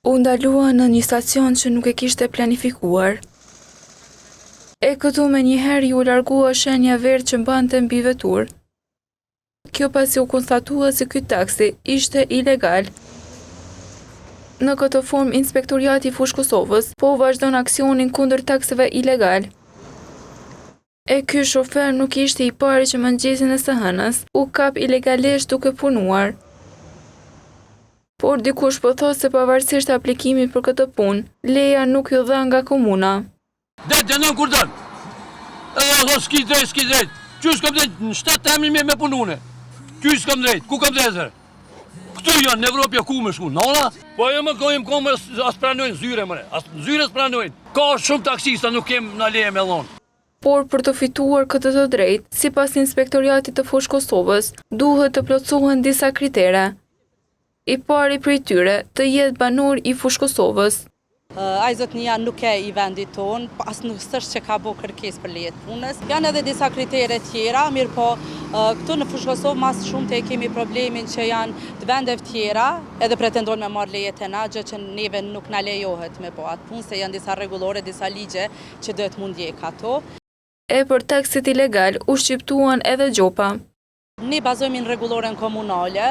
u ndalua në një stacion që nuk e kishte planifikuar. E këtu me njëherë ju largua shenja verdhë që mbante mbi vetur. Kjo pasi u konstatua se ky taksi ishte ilegal. Në këtë formë Inspektorati i Fushë Kosovës po vazhdon aksionin kundër takseve ilegal. E ky shofer nuk ishte i pari që mëngjesin e së hënës u kap ilegalisht duke punuar. Por dikush po thotë se pavarësisht aplikimit për këtë punë, leja nuk ju dha nga komuna. Dhe dënon kur dën. S'ki drejt. Qysh kam drejt në shtet temin me punune. Qysh kam drejt, ku kam drejt? Këtu janë në Evropë ku më shku, nona? Po jo më kom as pranojnë zyre mëre, as zyre s'pranojnë. Ka shumë taksista nuk kem na leje me dhon. Por për të fituar këtë të drejtë, sipas Inspektoriatit të Fushë Kosovës, duhet të plotësohen disa kritere. I pari prej tyre të jetë banor i Fushë Kosovës. Ai zotnia nuk e i vendit ton, as nuk është që ka bo kërkesë për lejet punës. Janë edhe disa kritere tjera, mirë po këtu në Fushë Kosovë mas shumë të kemi problemin që janë të vendeve tjera, edhe pretendojnë me marrë lejet e na, gjë që neve nuk na lejohet me po atë punë, se janë disa rregullore, disa ligje që duhet mund ndjek ato. E për taksit ilegal u shqiptuan edhe gjopa. Ne bazojmë në rregulloren komunale,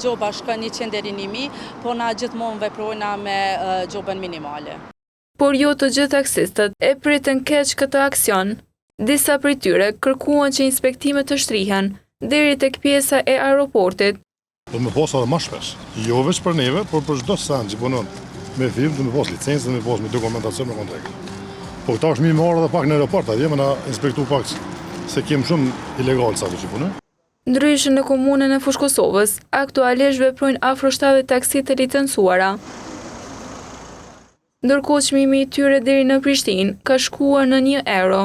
gjoba shkon 100 deri në 1000, po na gjithmonë veprojna me gjobën minimale. Por jo të gjithë taksistët e pritën keq këtë aksion. Disa prej tyre kërkuan që inspektimet të shtrihen deri tek pjesa e aeroportit. Do me pas edhe më shpesh, jo veç për neve, por për çdo sen që punon me firmë, do me pas licencë, do me pas me dokumentacion me kontrakt. Po këta është mi marrë edhe pak në aeroport, atje më na inspektu pak se kem shumë ilegal sa që punoj. Ndryshe në komunën e Fushë Kosovës, aktualisht veprojnë afro 70 taksi të licencuara. Ndërkohë çmimi i tyre deri në Prishtinë ka shkuar në €1.